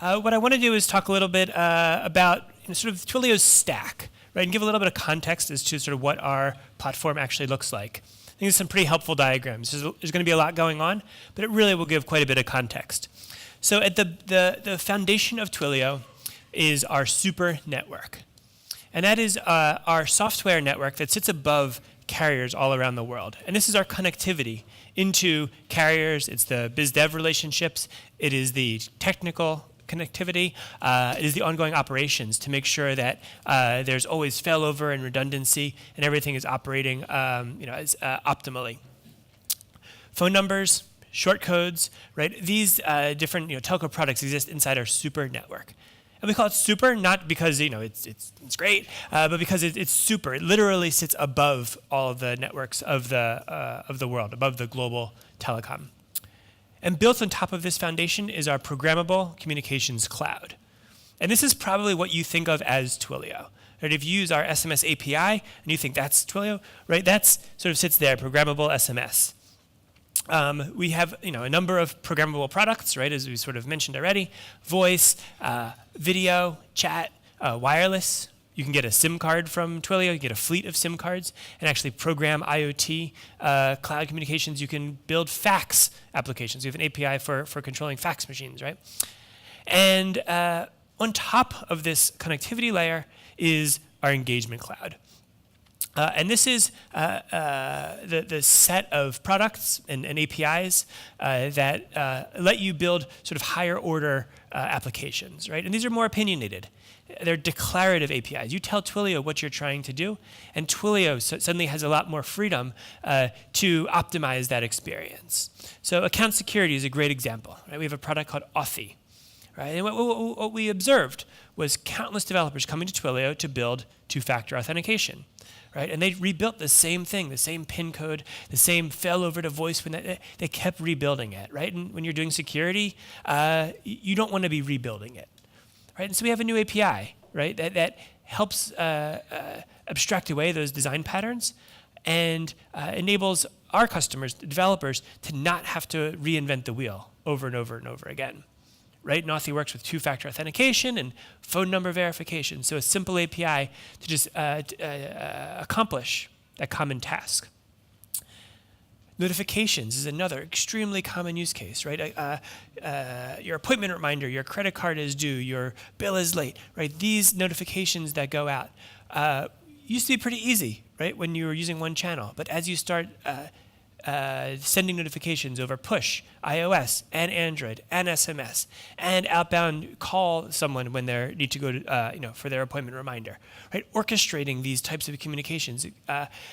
What I want to do is talk a little bit about sort of Twilio's stack, right, and give a little bit of context as to sort of what our platform actually looks like. I think there's some pretty helpful diagrams. There's going to be a lot going on, but it really will give quite a bit of context. So at the foundation of Twilio is our super network. And that is our software network that sits above carriers all around the world. And this is our connectivity into carriers. It's the biz-dev relationships. It is the technical connectivity. It is the ongoing operations to make sure that there's always failover and redundancy and everything is operating as optimally. Phone numbers, short codes, right? These different telco products exist inside our super network. And we call it super not because it's great, but because it's super. It literally sits above all of the networks of the world, above the global telecom. And built on top of this foundation is our programmable communications cloud. And this is probably what you think of as Twilio. Right? If you use our SMS API and you think that's Twilio, right? That's sort of sits there, programmable SMS. We have a number of programmable products, right, as we sort of mentioned already. Voice, video, chat, wireless. You can get a SIM card from Twilio. You get a fleet of SIM cards and actually program IoT cloud communications. You can build fax applications. We have an API for controlling fax machines, right? And on top of this connectivity layer is our engagement cloud. And this is the set of products and APIs that let you build sort of higher order applications, right? And these are more opinionated. They're declarative APIs. You tell Twilio what you're trying to do, and Twilio suddenly has a lot more freedom to optimize that experience. So account security is a great example, right? We have a product called Authy, right? And what we observed was countless developers coming to Twilio to build two-factor authentication. Right? And they rebuilt the same thing, the same PIN code, the same failover to voice. When they kept rebuilding it, right? And when you're doing security, you don't want to be rebuilding it, right? And so we have a new API, right, that helps abstract away those design patterns and enables our customers, the developers, to not have to reinvent the wheel over and over and over again. Right? And Authy works with two-factor authentication and phone number verification. So a simple API to just accomplish that common task. Notifications is another extremely common use case, right? Your appointment reminder, your credit card is due, your bill is late, right? These notifications that go out used to be pretty easy, right, when you were using one channel. But as you start sending notifications over push, iOS, and Android, and SMS, and outbound call someone when they need to go to, for their appointment reminder. Right? Orchestrating these types of communications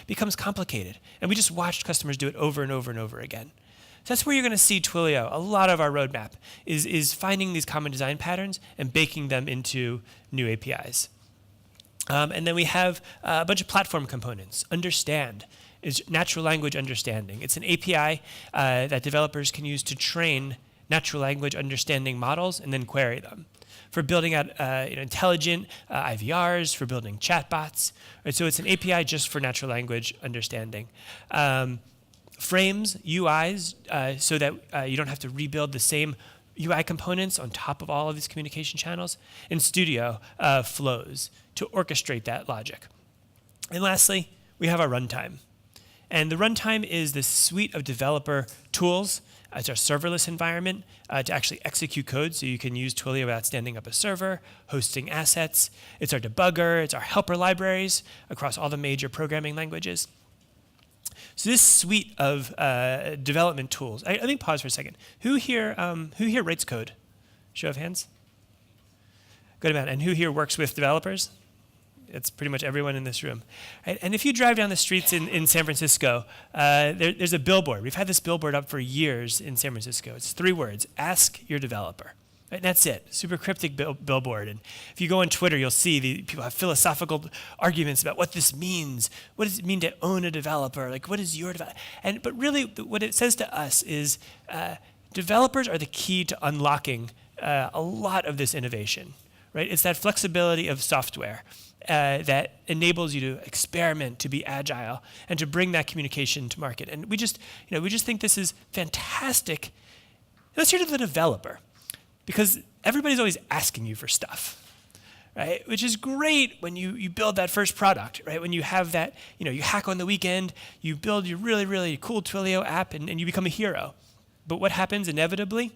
becomes complicated, and we just watched customers do it over and over and over again. So that's where you're going to see Twilio. A lot of our roadmap is finding these common design patterns and baking them into new APIs. And then we have a bunch of platform components. Understand is natural language understanding. It's an API that developers can use to train natural language understanding models and then query them. For building out intelligent IVRs, for building chatbots. Right? So it's an API just for natural language understanding. Frames, UIs, so that you don't have to rebuild the same UI components on top of all of these communication channels. And Studio flows to orchestrate that logic. And lastly, we have our runtime. And the runtime is this suite of developer tools. It's our serverless environment to actually execute code, so you can use Twilio without standing up a server, hosting assets. It's our debugger. It's our helper libraries across all the major programming languages. So this suite of development tools. Let me pause for a second. Who here writes code? Show of hands. Good amount. And who here works with developers? It's pretty much everyone in this room. Right? And if you drive down the streets in San Francisco, there's a billboard. We've had this billboard up for years in San Francisco. It's 3 words: ask your developer. Right? And that's it. Super cryptic billboard. And if you go on Twitter, you'll see people have philosophical arguments about what this means. What does it mean to own a developer? Like, what is your developer? But really, what it says to us is developers are the key to unlocking a lot of this innovation. Right? It's that flexibility of software that enables you to experiment, to be agile, and to bring that communication to market. And we just think this is fantastic. Let's hear to the developer, because everybody's always asking you for stuff, right? Which is great when you build that first product, right? When you have that, you hack on the weekend, you build your really, really cool Twilio app and you become a hero. But what happens inevitably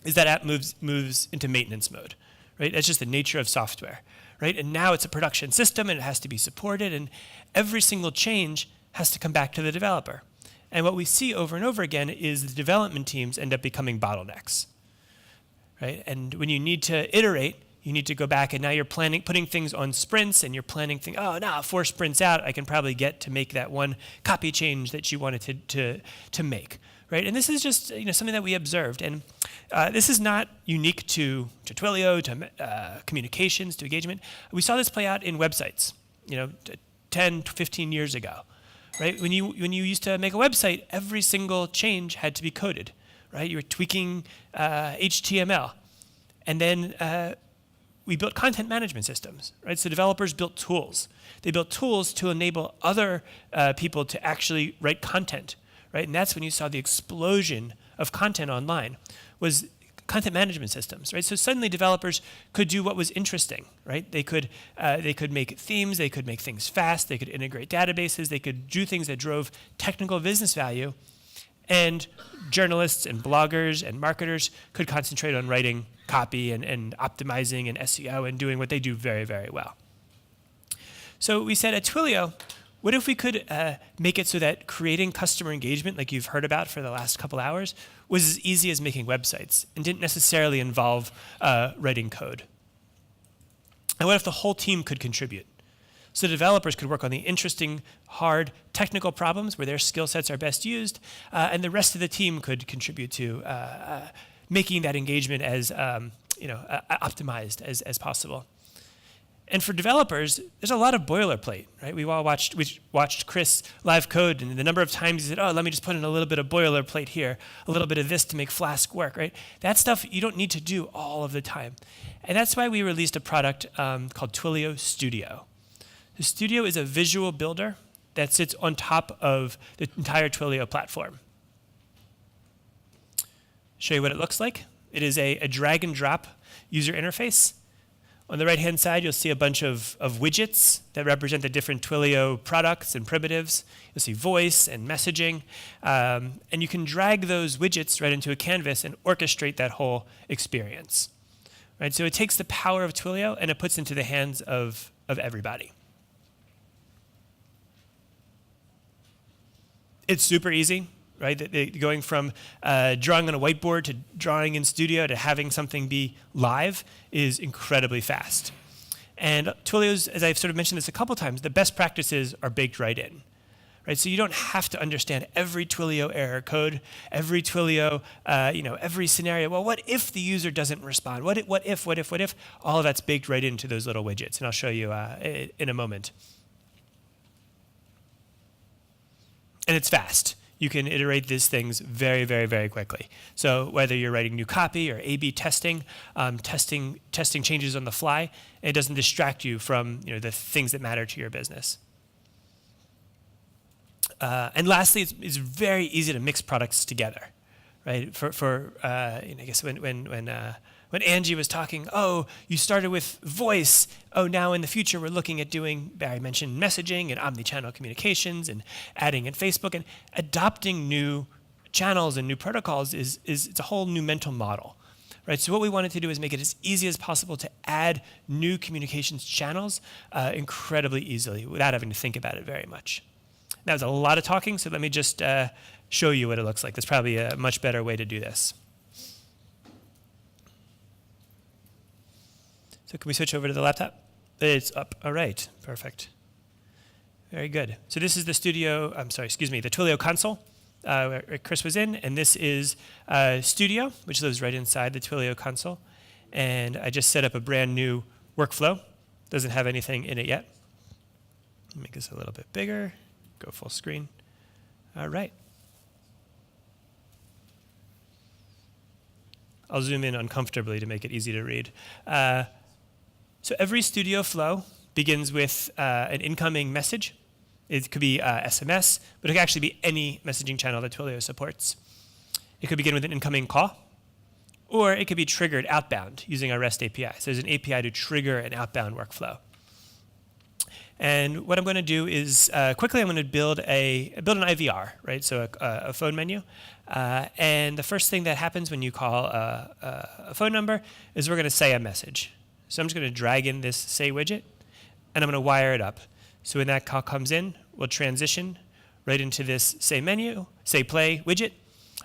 is that app moves into maintenance mode, right? That's just the nature of software, right? And now it's a production system and it has to be supported, and every single change has to come back to the developer. And what we see over and over again is the development teams end up becoming bottlenecks, right? And when you need to iterate, you need to go back, and now you're putting things on sprints, and you're planning 4 sprints out, I can probably get to make that one copy change that you wanted to make, right? And this is just something that we observed, and this is not unique to Twilio, to communications, to engagement. We saw this play out in websites, 10 to 15 years ago, right? When you used to make a website, every single change had to be coded, right? You were tweaking HTML, and then we built content management systems, right? So developers built tools. They built tools to enable other people to actually write content, right? And that's when you saw the explosion of content online, was content management systems, right? So suddenly developers could do what was interesting, right? They could make themes, they could make things fast, they could integrate databases, they could do things that drove technical business value, and journalists and bloggers and marketers could concentrate on writing copy and optimizing and SEO and doing what they do very, very well. So we said at Twilio, what if we could make it so that creating customer engagement, like you've heard about for the last couple hours, was as easy as making websites and didn't necessarily involve writing code? And what if the whole team could contribute? So developers could work on the interesting, hard, technical problems where their skill sets are best used, and the rest of the team could contribute to making that engagement as optimized as possible. And for developers, there's a lot of boilerplate, right? We watched Chris live code, and the number of times he said, "Oh, let me just put in a little bit of boilerplate here, a little bit of this to make Flask work," right? That stuff you don't need to do all of the time, and that's why we released a product called Twilio Studio. The Studio is a visual builder that sits on top of the entire Twilio platform. Show you what it looks like. It is a drag and drop user interface. On the right-hand side, you'll see a bunch of widgets that represent the different Twilio products and primitives. You'll see voice and messaging. And you can drag those widgets right into a canvas and orchestrate that whole experience. Right? So it takes the power of Twilio and it puts it into the hands of everybody. It's super easy, right? Going from drawing on a whiteboard to drawing in Studio to having something be live is incredibly fast. And Twilio's, as I've sort of mentioned this a couple times, the best practices are baked right in. Right? So you don't have to understand every Twilio error code, every Twilio, every scenario. Well, what if the user doesn't respond? What if? All of that's baked right into those little widgets, and I'll show you in a moment. And it's fast. You can iterate these things very, very, very quickly. So whether you're writing new copy or A/B testing, testing changes on the fly, it doesn't distract you from the things that matter to your business. And lastly, it's very easy to mix products together, right? I guess when Angie was talking, oh, you started with voice. Oh, now in the future we're looking at doing, Barry mentioned messaging and omni-channel communications and adding in Facebook, and adopting new channels and new protocols it's a whole new mental model, right? So what we wanted to do is make it as easy as possible to add new communications channels incredibly easily without having to think about it very much. That was a lot of talking, so let me just show you what it looks like. There's probably a much better way to do this. So can we switch over to the laptop? It's up. All right. Perfect. Very good. So this is the the Twilio console where Chris was in, and this is Studio, which lives right inside the Twilio console. And I just set up a brand new workflow. Doesn't have anything in it yet. Make this a little bit bigger. Go full screen. All right. I'll zoom in uncomfortably to make it easy to read. So every Studio flow begins with an incoming message. It could be SMS, but it could actually be any messaging channel that Twilio supports. It could begin with an incoming call, or it could be triggered outbound using our REST API. So there's an API to trigger an outbound workflow. And what I'm going to do is quickly I'm going to build an IVR, right? So a phone menu. And the first thing that happens when you call a phone number is we're going to say a message. So I'm just going to drag in this say widget, and I'm going to wire it up. So when that call comes in, we'll transition right into this say menu, say play widget,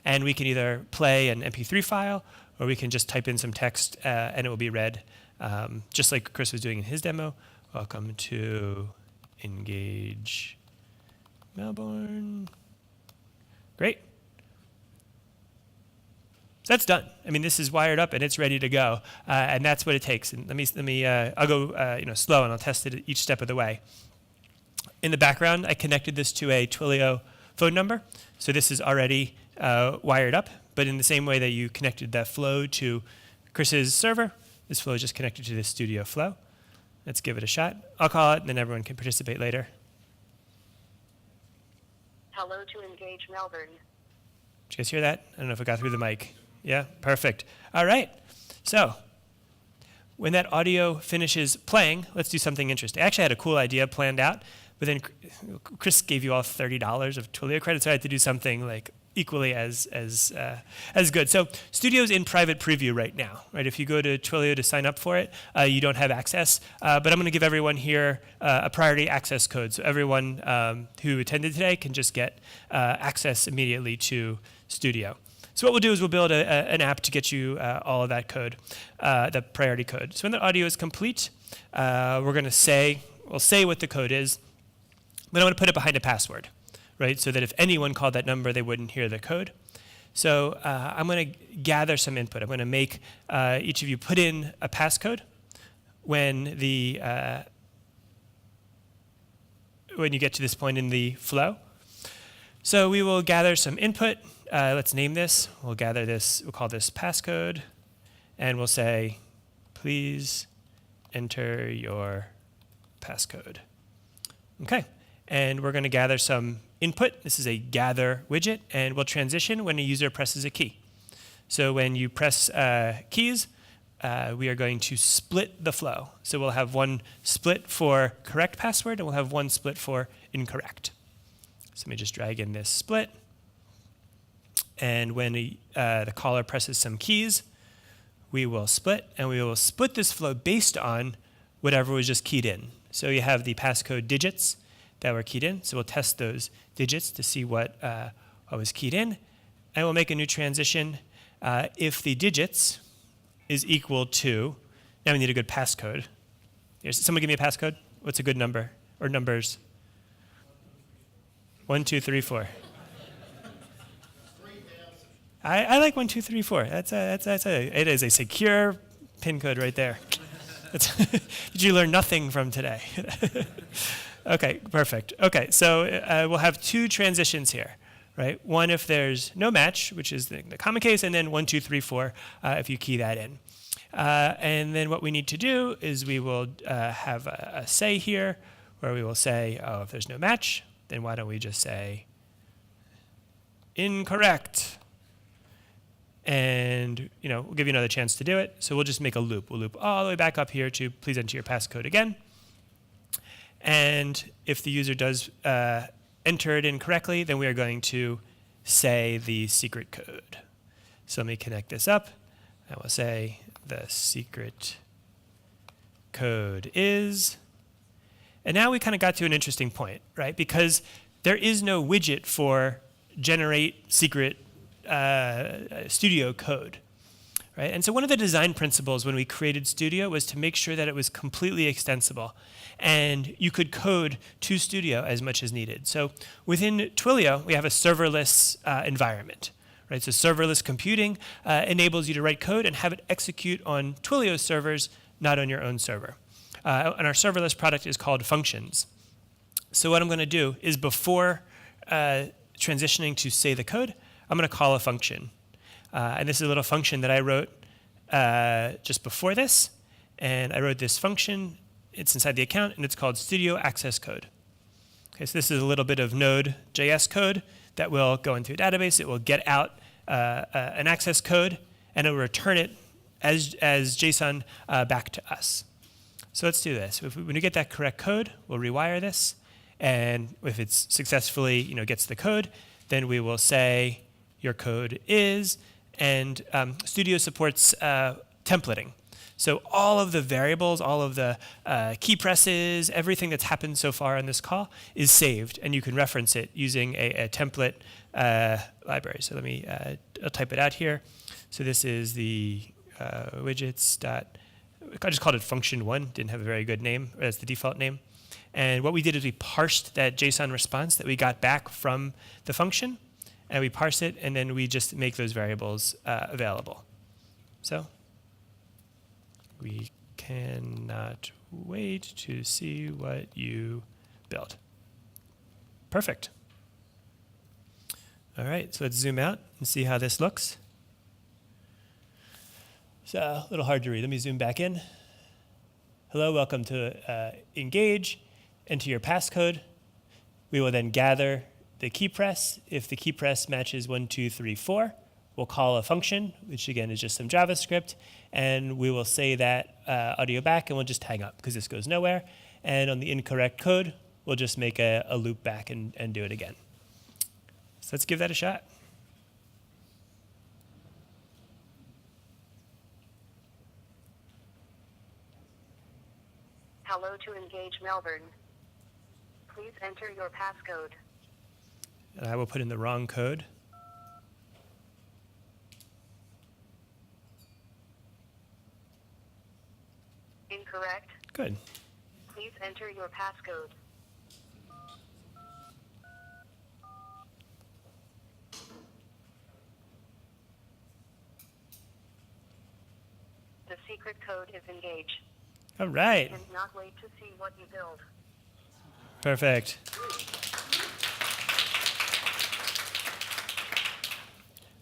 and we can either play an MP3 file, or we can just type in some text and it will be read, just like Chris was doing in his demo. Welcome to Engage Melbourne. Great. So that's done. I mean, this is wired up and it's ready to go, and that's what it takes. And I'll go slow and I'll test it each step of the way. In the background, I connected this to a Twilio phone number, so this is already wired up. But in the same way that you connected that flow to Chris's server, this flow is just connected to this studio flow. Let's give it a shot. I'll call it, and then everyone can participate later. Hello to Engage Melbourne. Did you guys hear that? I don't know if it got through the mic. Yeah, perfect. All right. So when that audio finishes playing, let's do something interesting. I actually had a cool idea planned out, but then Chris gave you all $30 of Twilio credit, so I had to do something like equally as good. So Studio's in private preview right now, right? If you go to Twilio to sign up for it, you don't have access, but I'm going to give everyone here a priority access code. So everyone who attended today can just get access immediately to Studio. So what we'll do is we'll build an app to get you all of that code, the priority code. So when the audio is complete, we'll say what the code is, but I'm going to put it behind a password, right? So that if anyone called that number, they wouldn't hear the code. So I'm going to gather some input. I'm going to make each of you put in a passcode when you get to this point in the flow. So we will gather some input. Let's name this. We'll gather this. We'll call this passcode, and we'll say, please enter your passcode. Okay. And we're going to gather some input. This is a gather widget, and we'll transition when a user presses a key. So when you press keys, we are going to split the flow. So we'll have one split for correct password, and we'll have one split for incorrect. So let me just drag in this split. And when the caller presses some keys, we will split, and we will split this flow based on whatever was just keyed in. So you have the passcode digits that were keyed in. So we'll test those digits to see what was keyed in. And we'll make a new transition if the digits is equal to, now we need a good passcode. Someone give me a passcode. What's a good number or numbers? 1, 2, 3, 4. I like 1, 2, 3, 4. It is a secure PIN code right there. Did you learn nothing from today? Okay, perfect. Okay, so we'll have two transitions here, right? One if there's no match, which is the common case, and then 1, 2, 3, 4 if you key that in. And then what we need to do is we will have a say here where we will say, oh, if there's no match, then why don't we just say incorrect? And we'll give you another chance to do it. So we'll just make a loop. We'll loop all the way back up here to please enter your passcode again. And if the user does enter it in correctly, then we are going to say the secret code. So let me connect this up. I will say the secret code is, and now we kind of got to an interesting point, right? Because there is no widget for generate secret Studio code, right? And so one of the design principles when we created Studio was to make sure that it was completely extensible and you could code to Studio as much as needed. So within Twilio, we have a serverless environment, right? So serverless computing enables you to write code and have it execute on Twilio servers, not on your own server. And our serverless product is called Functions. So what I'm going to do is before transitioning to say the code, I'm going to call a function. And this is a little function that I wrote just before this. And I wrote this function. It's inside the account, and it's called Studio Access Code. Okay, so this is a little bit of Node.js code that will go into a database. It will get out an access code, and it will return it as JSON back to us. So let's do this. When we get that correct code, we'll rewire this, and if it's successfully gets the code, then we will say your code is, and Studio supports templating. So all of the variables, all of the key presses, everything that's happened so far on this call is saved, and you can reference it using a template library. So let me, I'll type it out here. So this is the widgets dot, I just called it function1, didn't have a very good name as the default name. And what we did is we parsed that JSON response that we got back from the function, and we parse it, and then we just make those variables available. So we cannot wait to see what you build. Perfect. All right, so let's zoom out and see how this looks. It's a little hard to read. Let me zoom back in. Hello, welcome to Engage. Enter your passcode. We will then gather the key press. If the key press matches 1, 2, 3, 4, we'll call a function, which again is just some JavaScript, and we will say that audio back, and we'll just hang up because this goes nowhere. And on the incorrect code, we'll just make a loop back and do it again. So let's give that a shot. Hello to Engage Melbourne. Please enter your passcode. And I will put in the wrong code. Incorrect. Good. Please enter your passcode. The secret code is Engage. All right. And not wait to see what you build. Perfect.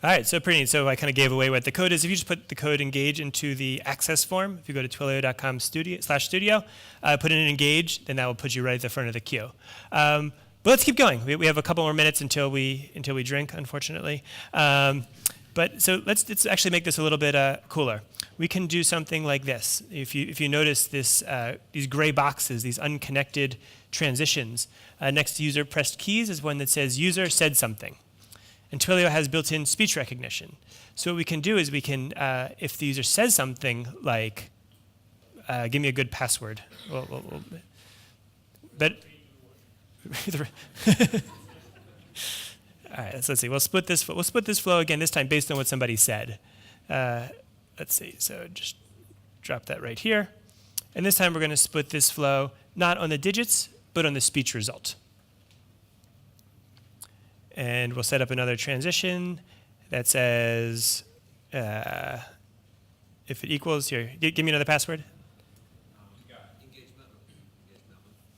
All right, so pretty neat. So I kind of gave away what the code is. If you just put the code Engage into the access form, if you go to twilio.com/studio, put in Engage, then that will put you right at the front of the queue. But let's keep going. We have a couple more minutes until we drink, unfortunately. But so let's actually make this a little bit cooler. We can do something like this. If you notice this, these gray boxes, these unconnected transitions, next to user pressed keys is one that says user said something. And Twilio has built-in speech recognition. So what we can do is we can, if the user says something like, give me a good password. But all right, let's see. We'll split this flow again, this time based on what somebody said. Let's see, so just drop that right here. And this time we're going to split this flow not on the digits, but on the speech result. And we'll set up another transition that says, if it equals, here, give me another password.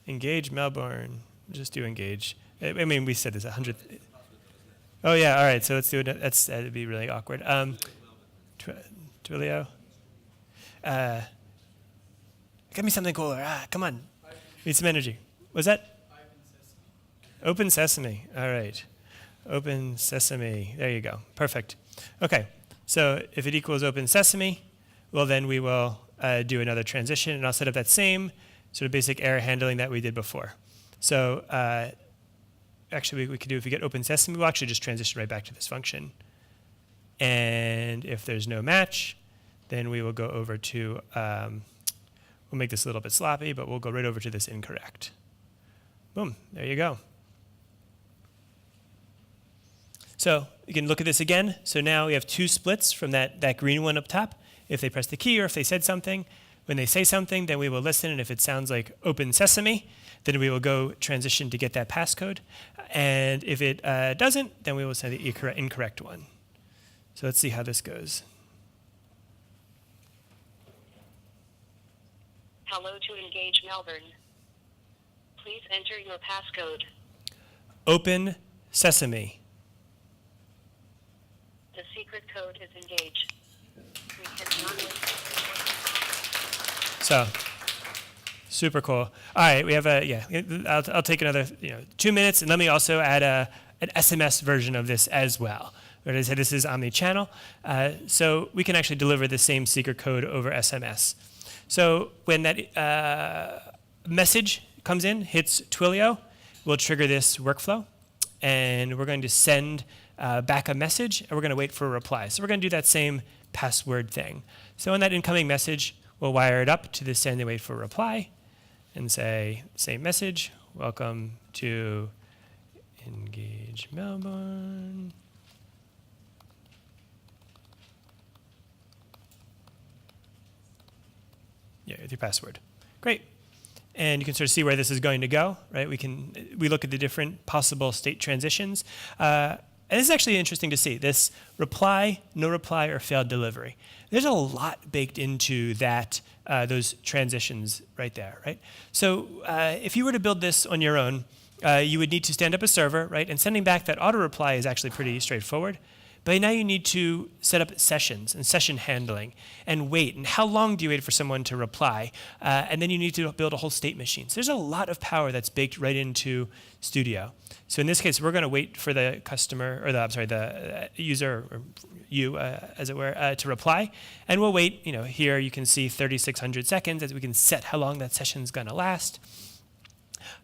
Engage Melbourne. Just do Engage. I mean, we said this 100. Oh, yeah, all right, so let's do it. That'd be really awkward. Twilio. Give me something cooler. Come on. Need some energy. Was that? Open Sesame. All right. Open Sesame. There you go. Perfect. Okay. So if it equals Open Sesame, well, then we will do another transition, and I'll set up that same sort of basic error handling that we did before. So actually, we could do, if we get Open Sesame, we'll actually just transition right back to this function. And if there's no match, then we will go over to, we'll make this a little bit sloppy, but we'll go right over to this incorrect. Boom, there you go. So you can look at this again. So now we have two splits from that green one up top. If they press the key or if they said something. When they say something, then we will listen, and if it sounds like Open Sesame, then we will go transition to get that passcode. And if it doesn't, then we will send the incorrect one. So let's see how this goes. Hello to Engage Melbourne. Please enter your passcode. Open Sesame. The secret code is Engage. We cannot wait. So, super cool. All right, we have I'll take another 2 minutes, and let me also add an SMS version of this as well. As I said, this is omni-channel. So we can actually deliver the same secret code over SMS. So when that message comes in, hits Twilio, we'll trigger this workflow. And we're going to send back a message, and we're going to wait for a reply. So we're going to do that same password thing. So in that incoming message, we'll wire it up to the send and wait for a reply and say, same message, welcome to Engage Melbourne. Yeah, with your password. Great. And you can sort of see where this is going to go, right? We look at the different possible state transitions. And this is actually interesting to see. This reply, no reply, or failed delivery. There's a lot baked into that, those transitions right there, right? So if you were to build this on your own, you would need to stand up a server, right? And sending back that auto reply is actually pretty straightforward. But now you need to set up sessions and session handling and wait. And how long do you wait for someone to reply? And then you need to build a whole state machine. So there's a lot of power that's baked right into Studio. So in this case, we're going to wait for the customer, or the user, or you, as it were, to reply. And we'll wait. Here you can see 3,600 seconds as we can set how long that session's going to last.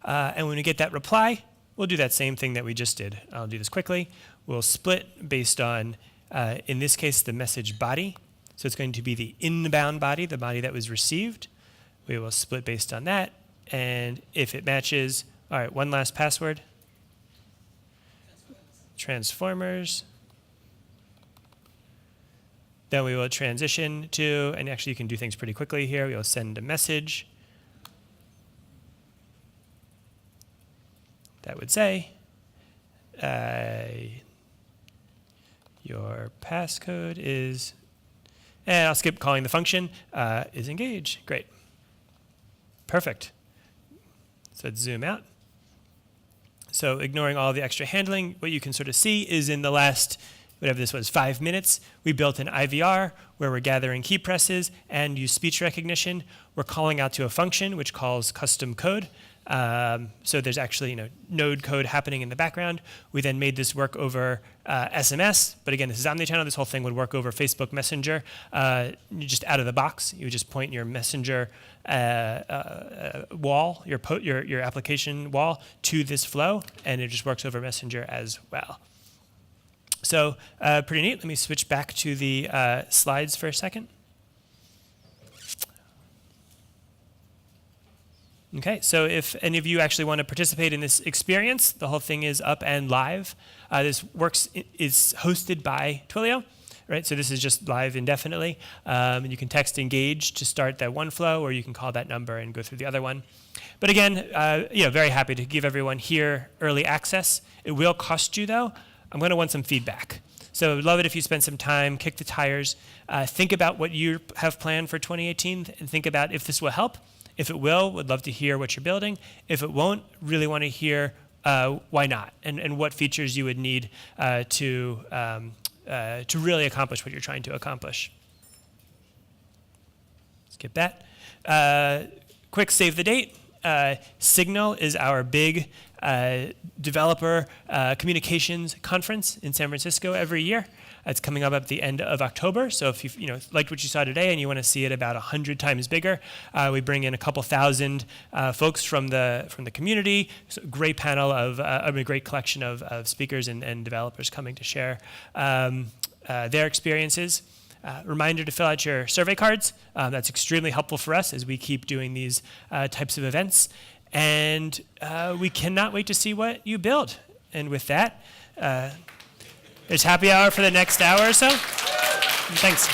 And when we get that reply, we'll do that same thing that we just did. I'll do this quickly. We'll split based on, in this case, the message body. So it's going to be the inbound body, the body that was received. We will split based on that. And if it matches, all right, one last password. Transformers. Then we will transition to, and actually you can do things pretty quickly here. We will send a message. That would say, your passcode is, and I'll skip calling the function, is engage. Great. Perfect. So let's zoom out. So ignoring all the extra handling, what you can sort of see is in the last, whatever this was, 5 minutes, we built an IVR where we're gathering key presses and use speech recognition. We're calling out to a function which calls custom code. So there's actually node code happening in the background. We then made this work over SMS, but again, this is omnichannel. This whole thing would work over Facebook Messenger. Just out of the box, you would just point your Messenger wall, your application wall, to this flow, and it just works over Messenger as well. So pretty neat. Let me switch back to the slides for a second. Okay, so if any of you actually want to participate in this experience, the whole thing is up and live. This is hosted by Twilio, right? So this is just live indefinitely. And you can text engage to start that one flow, or you can call that number and go through the other one. But again, very happy to give everyone here early access. It will cost you though. I'm going to want some feedback. So I'd love it if you spend some time, kick the tires, think about what you have planned for 2018, and think about if this will help. If it will, would love to hear what you're building. If it won't, really want to hear why not, and what features you would need to really accomplish what you're trying to accomplish. Skip that. Quick save the date. Signal is our big developer communications conference in San Francisco every year. It's coming up at the end of October. So if you liked what you saw today and you want to see it about 100 times bigger, we bring in a couple thousand folks from the community. So great panel of a great collection of speakers and developers coming to share their experiences. Reminder to fill out your survey cards. That's extremely helpful for us as we keep doing these types of events. And we cannot wait to see what you build. And with that, there's happy hour for the next hour or so. Thanks.